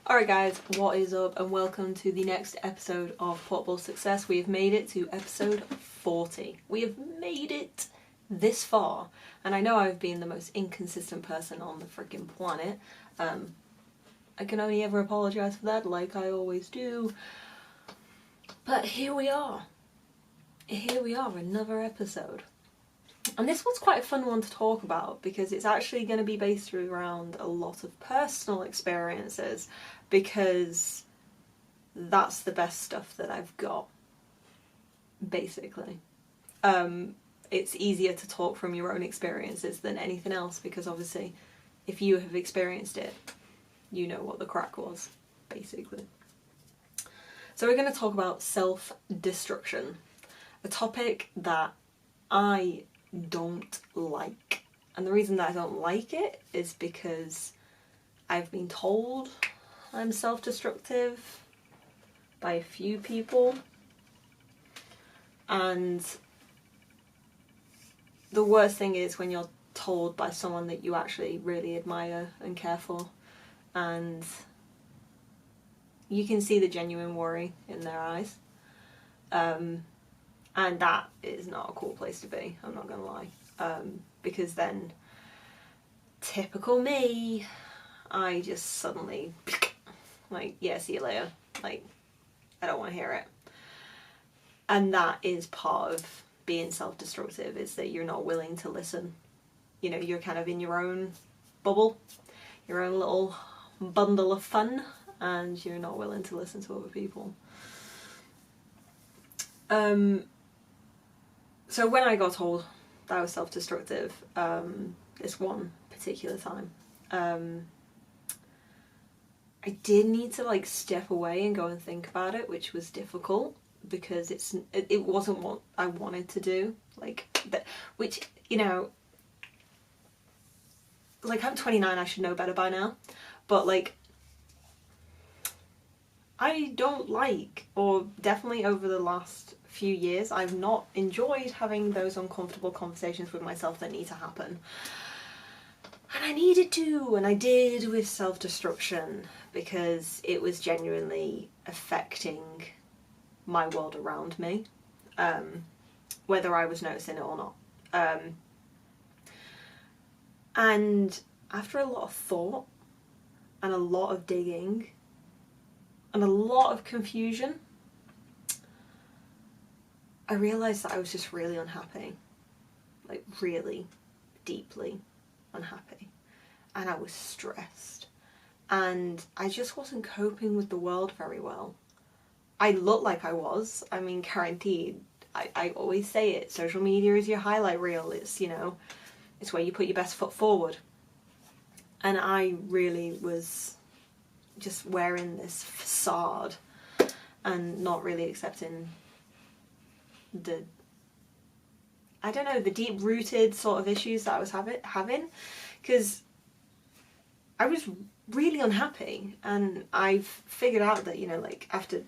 Alright guys, what is up and welcome to the next episode of Portable Success. We have made it to episode 40. We have made it this far, and I know I've been the most inconsistent person on the freaking planet. I can only ever apologise for that, like I always do. But here we are. Here we are, another episode. And this one's quite a fun one to talk about because it's actually going to be based around a lot of personal experiences, because that's the best stuff that I've got, basically. It's easier to talk from your own experiences than anything else, because obviously if you have experienced it, you know what the crack was, basically. So we're going to talk about self-destruction, a topic that I don't like. And the reason that I don't like it is because I've been told I'm self-destructive by a few people, and the worst thing is when you're told by someone that you actually really admire and care for, and you can see the genuine worry in their eyes. And that is not a cool place to be, I'm not gonna lie. Because then, typical me, I just suddenly, like, yeah, see you later. Like, I don't want to hear it. And that is part of being self-destructive, is that you're not willing to listen. You know, you're kind of in your own bubble, your own little bundle of fun, and you're not willing to listen to other people. So when I got told that I was self-destructive, this one particular time, I did need to like step away and go and think about it, which was difficult because it wasn't what I wanted to do. Like that, which, you know, like, I'm 29, I should know better by now, but like, I don't like, or definitely over the last few years, I've not enjoyed having those uncomfortable conversations with myself that need to happen. And I needed to, and I did, with self-destruction, because it was genuinely affecting my world around me, whether I was noticing it or not. And after a lot of thought, and a lot of digging, and a lot of confusion, I realised that I was just really unhappy. Like, really deeply unhappy. And I was stressed. And I just wasn't coping with the world very well. I looked like I was. I mean, guaranteed. I always say it. Social media is your highlight reel. It's, you know, it's where you put your best foot forward. And I really was just wearing this facade and not really accepting the, I don't know, the deep-rooted sort of issues that I was having, because I was really unhappy. And I've figured out that, you know, like, after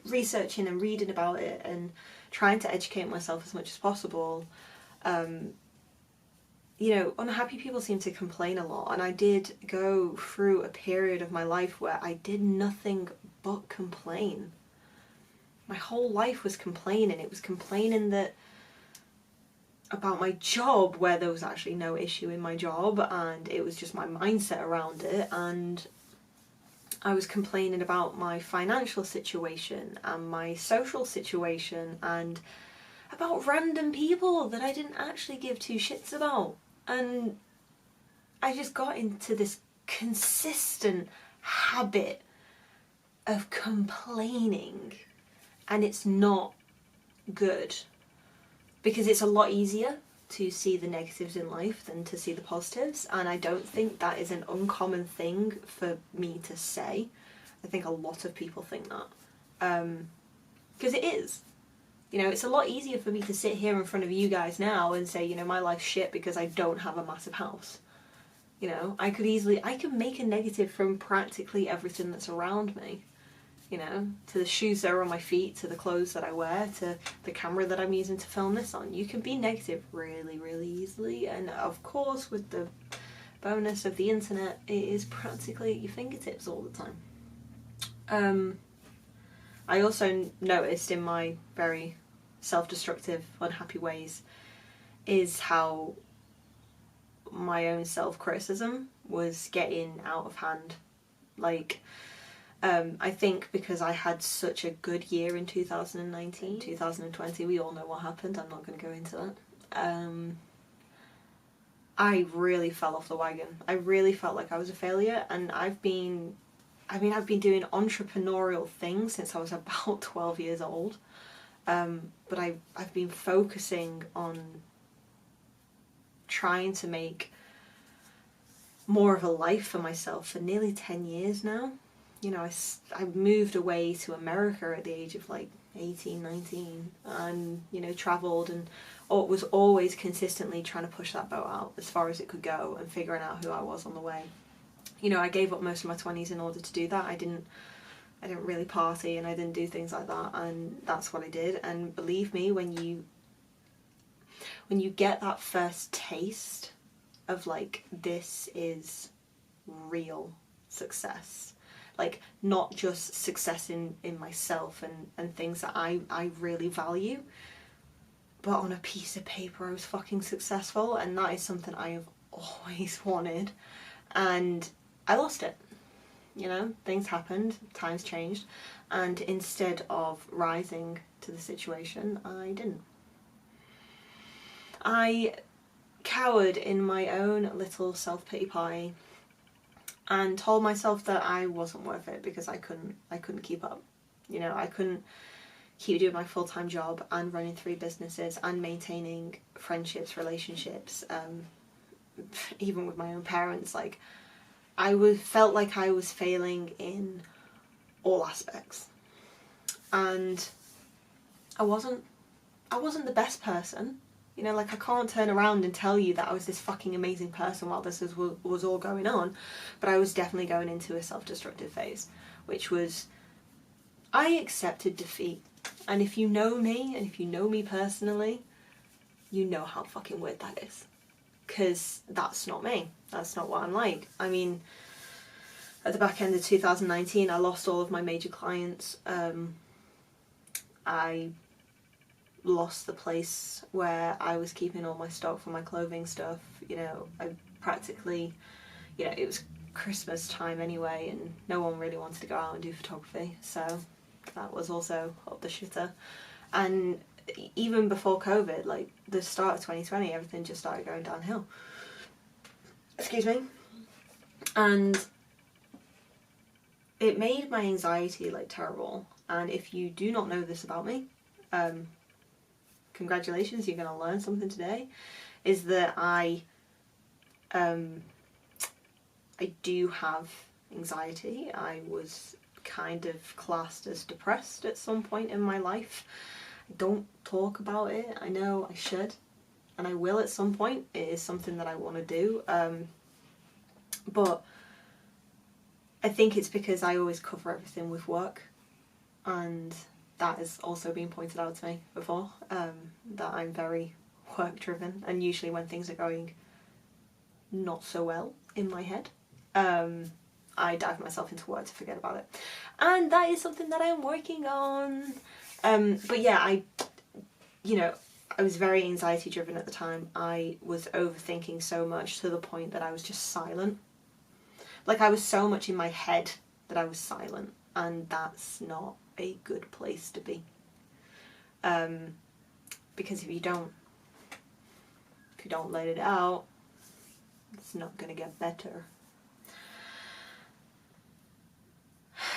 researching and reading about it and trying to educate myself as much as possible, you know, unhappy people seem to complain a lot, and I did go through a period of my life where I did nothing but complain. My whole life was complaining. It was complaining that about my job, where there was actually no issue in my job, and it was just my mindset around it. And I was complaining about my financial situation and my social situation and about random people that I didn't actually give two shits about. And I just got into this consistent habit of complaining, and it's not good, because it's a lot easier to see the negatives in life than to see the positives, and I don't think that is an uncommon thing for me to say. I think a lot of people think that, because it is. You know, it's a lot easier for me to sit here in front of you guys now and say, you know, my life's shit because I don't have a massive house. You know, I could make a negative from practically everything that's around me. You know, to the shoes that are on my feet, to the clothes that I wear, to the camera that I'm using to film this on. You can be negative really, really easily, and of course with the bonus of the internet, it is practically at your fingertips all the time. I also noticed in my very self-destructive, unhappy ways is how my own self-criticism was getting out of hand. Like, I think because I had such a good year in 2019, 2020, we all know what happened, I'm not going to go into that. I really fell off the wagon. I really felt like I was a failure, and I've been doing entrepreneurial things since I was about 12 years old. But I've been focusing on trying to make more of a life for myself for nearly 10 years now. You know, I moved away to America at the age of like 18, 19, and, you know, travelled and was always consistently trying to push that boat out as far as it could go and figuring out who I was on the way. You know, I gave up most of my 20s in order to do that. I didn't really party, and I didn't do things like that, and that's what I did. And believe me, when you get that first taste of like, this is real success, like not just success in myself and things that I really value, but on a piece of paper I was fucking successful, and that is something I have always wanted, and I lost it. You know, things happened, times changed, and instead of rising to the situation, I didn't. I cowered in my own little self-pity party and told myself that I wasn't worth it because I couldn't keep up. You know, I couldn't keep doing my full-time job and running 3 businesses and maintaining friendships, relationships, even with my own parents. Like, felt like I was failing in all aspects, and I wasn't the best person. You know, like, I can't turn around and tell you that I was this fucking amazing person while this was all going on, but I was definitely going into a self-destructive phase, which was, I accepted defeat. And if you know me, and if you know me personally, you know how fucking weird that is. Because that's not me. That's not what I'm like. I mean, at the back end of 2019, I lost all of my major clients. I lost the place where I was keeping all my stock for my clothing stuff. You know, I practically, you know, it was Christmas time anyway, and no one really wanted to go out and do photography, so that was also up the shitter. And even before COVID, like the start of 2020, everything just started going downhill. Excuse me. And it made my anxiety like terrible. And if you do not know this about me, congratulations, you're going to learn something today, is that I do have anxiety. I was kind of classed as depressed at some point in my life. I don't talk about it. I know I should, and I will at some point. It is something that I want to do, but I think it's because I always cover everything with work, and that has also been pointed out to me before, that I'm very work driven, and usually when things are going not so well in my head, I dive myself into work to forget about it, and that is something that I'm working on. But yeah, I was very anxiety driven at the time. I was overthinking so much to the point that I was just silent. Like, I was so much in my head that I was silent, and that's not a good place to be. Because if you don't let it out, it's not going to get better.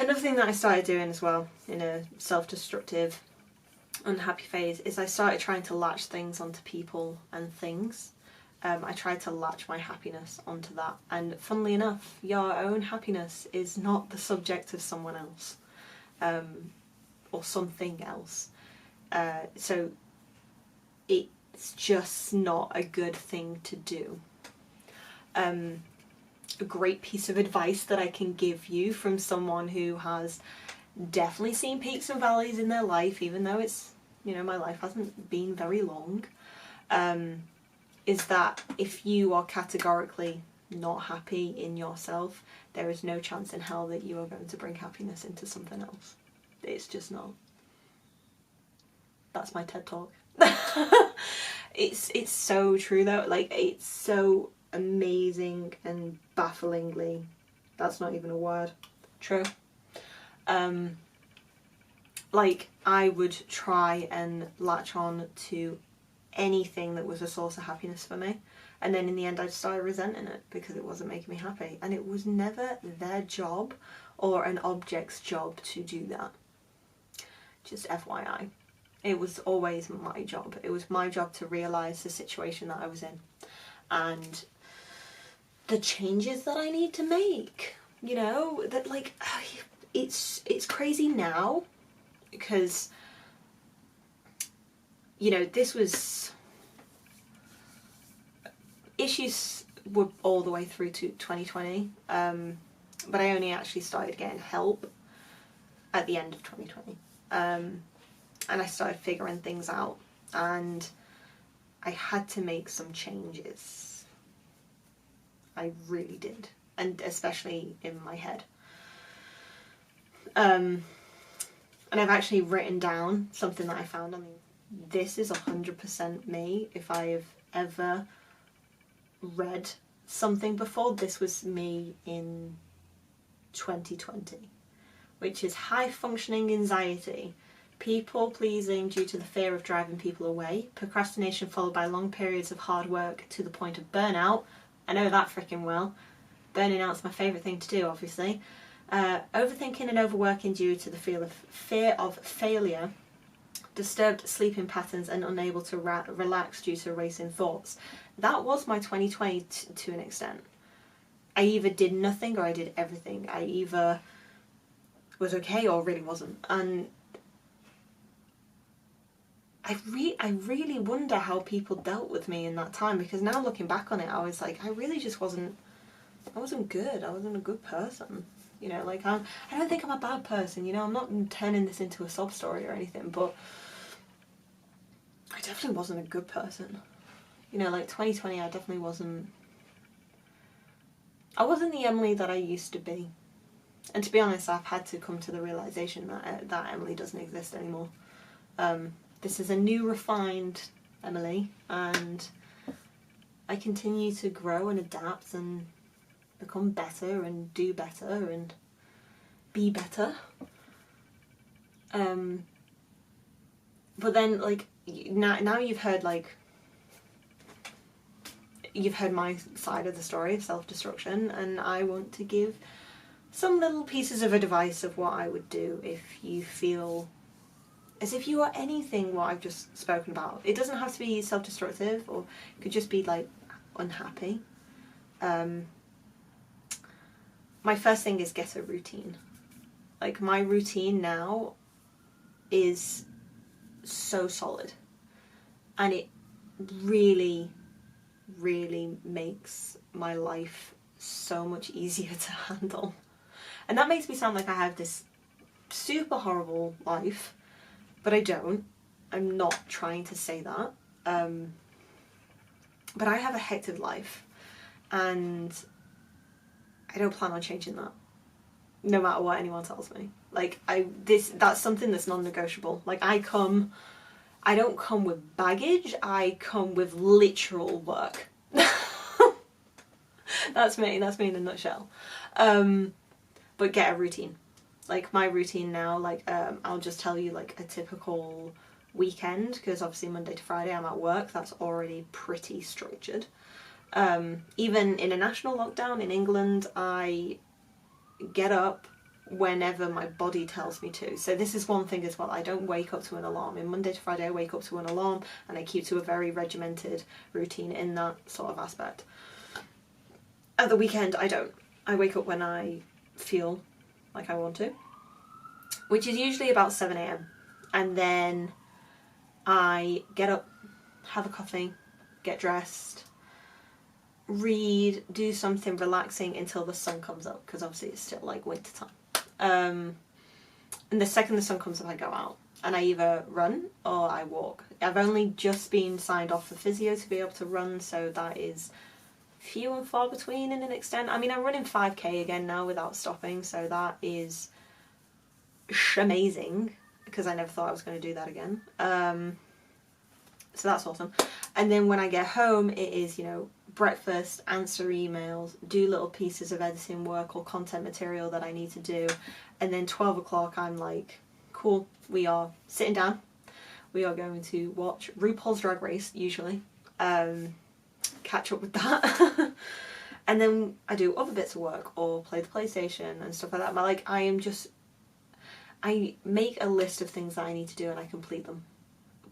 Another thing that I started doing as well in a self-destructive, unhappy phase is I started trying to latch things onto people and things. I tried to latch my happiness onto that, and funnily enough, your own happiness is not the subject of someone else, or something else. So it's just not a good thing to do. A great piece of advice that I can give you from someone who has definitely seen peaks and valleys in their life, even though it's, you know, my life hasn't been very long, is that if you are categorically not happy in yourself, there is no chance in hell that you are going to bring happiness into something else. It's just not. That's my TED talk. It's so true though. Like, it's so amazing and bafflingly, that's not even a word, true. Like, I would try and latch on to anything that was a source of happiness for me, and then in the end I started resenting it because it wasn't making me happy, and it was never their job or an object's job to do that. Just FYI. It was always my job. It was my job to realise the situation that I was in and the changes that I need to make. You know, that, like, it's crazy now because, you know, this was, issues were all the way through to 2020, but I only actually started getting help at the end of 2020. And I started figuring things out, and I had to make some changes. I really did, and especially in my head. And I've actually written down something that I found. I mean, this is 100% me. If I have ever read something before, this was me in 2020, which is high functioning anxiety, people pleasing due to the fear of driving people away, procrastination followed by long periods of hard work to the point of burnout. I know that freaking well. Burning out's my favourite thing to do, obviously. Overthinking and overworking due to the fear of failure, disturbed sleeping patterns and unable to relax due to racing thoughts. That was my 2020 to an extent. I either did nothing or I did everything. I either was okay or really wasn't. And I really wonder how people dealt with me in that time, because now looking back on it, I was like, I really just wasn't good. I wasn't a good person. You know, like, I don't think I'm a bad person, you know, I'm not turning this into a sob story or anything, but I definitely wasn't a good person. You know, like, 2020, I definitely wasn't the Emily that I used to be. And to be honest, I've had to come to the realisation that Emily doesn't exist anymore. This is a new, refined Emily, and I continue to grow and adapt and become better and do better and be better. But then, like, now you've heard, like, you've heard my side of the story of self-destruction, and I want to give some little pieces of advice of what I would do if you feel as if you are anything what I've just spoken about. It doesn't have to be self-destructive, or it could just be, like, unhappy. My first thing is get a routine. Like, my routine now is so solid, and it really, really makes my life so much easier to handle. And that makes me sound like I have this super horrible life, but I don't. I'm not trying to say that. But I have a hectic life, and I don't plan on changing that, no matter what anyone tells me. Like, that's something that's non-negotiable. Like, I don't come with baggage, I come with literal work. That's me in a nutshell. But get a routine. Like, my routine now, like, I'll just tell you, like, a typical weekend, because obviously Monday to Friday I'm at work, that's already pretty structured. Even in a national lockdown in England, I get up whenever my body tells me to. So this is one thing as well, I don't wake up to an alarm. In Monday to Friday I wake up to an alarm, and I keep to a very regimented routine in that sort of aspect. At the weekend I don't. I wake up when I feel like I want to, which is usually about 7 a.m. and then I get up, have a coffee, get dressed, read, do something relaxing until the sun comes up, because obviously it's still, like, winter time. And the second the sun comes up I go out, and I either run or I walk. I've only just been signed off for physio to be able to run, so that is few and far between in an extent. I mean, I'm running 5k again now without stopping, so that is amazing, because I never thought I was going to do that again. So that's awesome. And then when I get home, it is, you know, breakfast, answer emails, do little pieces of editing work or content material that I need to do. And then 12 o'clock, I'm like, cool, we are sitting down. We are going to watch RuPaul's Drag Race, usually. Catch up with that. And then I do other bits of work or play the PlayStation and stuff like that. But like, I make a list of things that I need to do and I complete them.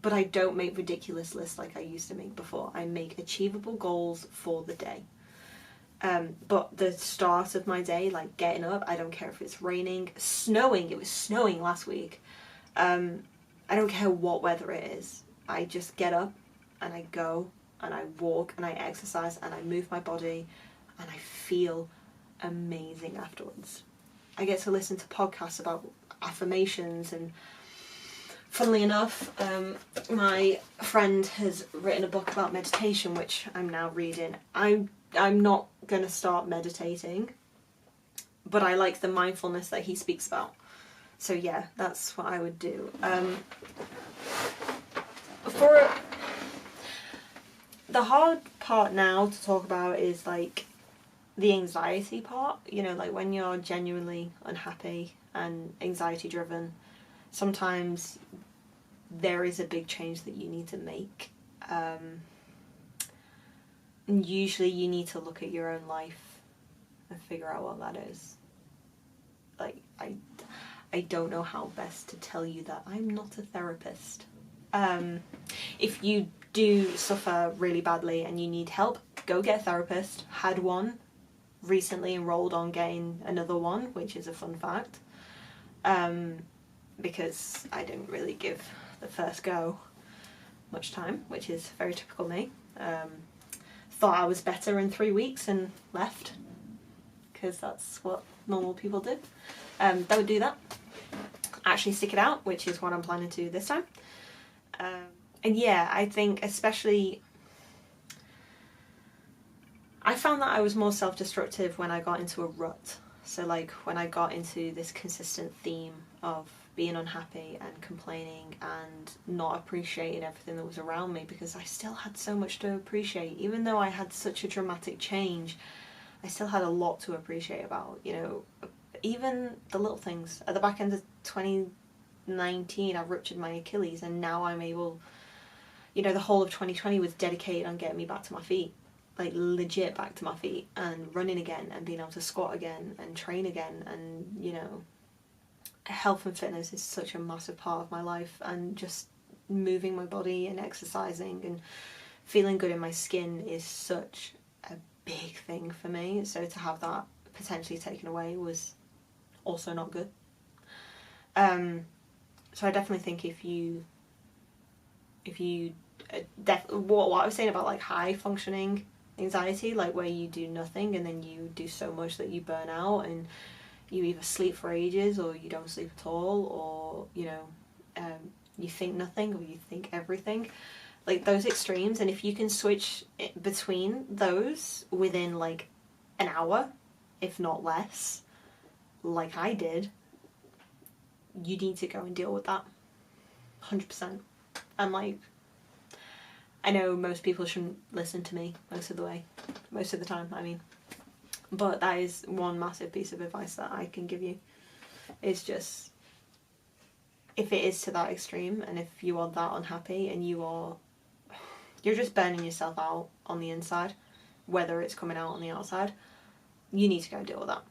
But I don't make ridiculous lists like I used to make before. I make achievable goals for the day. But the start of my day, like getting up, I don't care if it's raining, snowing. It was snowing last week. I don't care what weather it is. I just get up and I go and I walk and I exercise and I move my body and I feel amazing afterwards. I get to listen to podcasts about affirmations, and funnily enough, my friend has written a book about meditation, which I'm now reading. I'm not going to start meditating, but I like the mindfulness that he speaks about. So yeah, that's what I would do. For the hard part now to talk about is like the anxiety part, you know, like when you're genuinely unhappy and anxiety driven, sometimes there is a big change that you need to make. And usually you need to look at your own life and figure out what that is. Like, I don't know how best to tell you that. I'm not a therapist. If you do suffer really badly and you need help, go get a therapist. Had one, recently enrolled on getting another one, which is a fun fact. Because I didn't really give the first go much time, which is very typical me. Thought I was better in 3 weeks and left, because that's what normal people do. Don't do that. Actually stick it out, which is what I'm planning to do this time. And yeah, I think especially, I found that I was more self-destructive when I got into a rut. So like when I got into this consistent theme of being unhappy and complaining and not appreciating everything that was around me, because I still had so much to appreciate. Even though I had such a dramatic change, I still had a lot to appreciate about, you know, even the little things. At the back end of 2019, I ruptured my Achilles, and now I'm able, you know, the whole of 2020 was dedicated on getting me back to my feet. Like legit back to my feet and running again and being able to squat again and train again. And, you know, health and fitness is such a massive part of my life, and just moving my body and exercising and feeling good in my skin is such a big thing for me. So to have that potentially taken away was also not good. So I definitely think if you what I was saying about like high functioning anxiety, like where you do nothing and then you do so much that you burn out and you either sleep for ages or you don't sleep at all, or, you know, you think nothing or you think everything, like those extremes. And if you can switch between those within like an hour, if not less, like I did, you need to go and deal with that 100%. And like, I know most people shouldn't listen to me most of the time, I mean, but that is one massive piece of advice that I can give you, is just, if it is to that extreme and if you are that unhappy and you're just burning yourself out on the inside, whether it's coming out on the outside, you need to go and deal with that,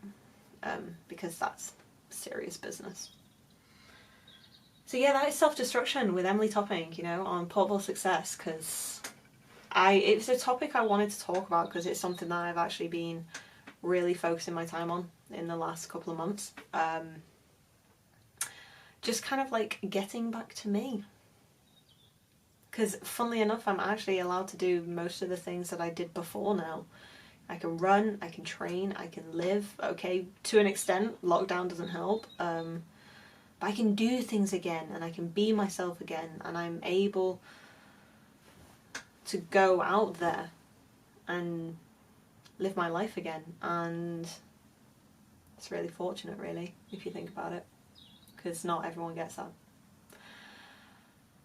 because that's serious business. So yeah, that is self-destruction with Emily Topping, you know, on Portable Success, because it was a topic I wanted to talk about because it's something that I've actually been really focusing my time on in the last couple of months. Just kind of like getting back to me. Because funnily enough, I'm actually allowed to do most of the things that I did before now. I can run, I can train, I can live. Okay, to an extent, lockdown doesn't help. But I can do things again and I can be myself again, and I'm able to go out there and live my life again, and it's really fortunate, really, if you think about it, because not everyone gets that.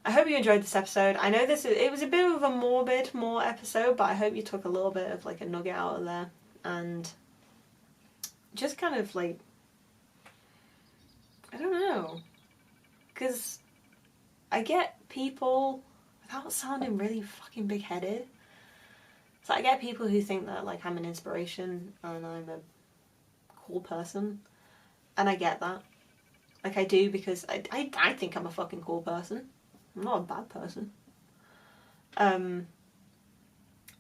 I hope you enjoyed this episode. I know it was a bit of a more episode, but I hope you took a little bit of like a nugget out of there, and just kind of like, I don't know, because I get people, without sounding really fucking big-headed, so I get people who think that like I'm an inspiration and I'm a cool person, and I get that. Like, I do, because I think I'm a fucking cool person. I'm not a bad person. But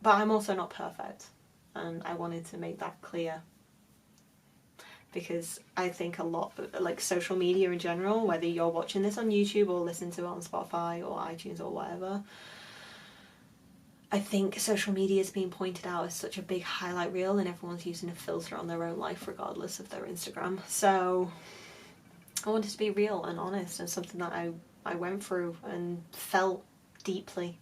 I'm also not perfect, and I wanted to make that clear, because I think a lot, like social media in general, whether you're watching this on YouTube or listening to it on Spotify or iTunes or whatever, I think social media is being pointed out as such a big highlight reel, and everyone's using a filter on their own life regardless of their Instagram. So I wanted to be real and honest, and something that I went through and felt deeply,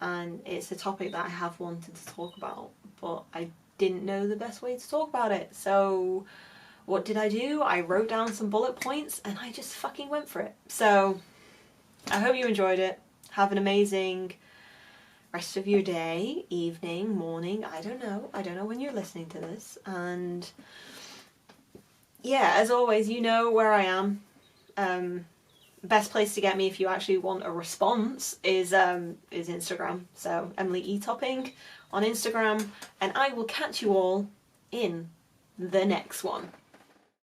and it's a topic that I have wanted to talk about, but I didn't know the best way to talk about it. So what did I do? I wrote down some bullet points and I just fucking went for it. So I hope you enjoyed it. Have an amazing rest of your day, evening, morning, I don't know when you're listening to this. And yeah, as always, you know where I am. Best place to get me if you actually want a response is Instagram. So Emily E. Topping on Instagram, and I will catch you all in the next one.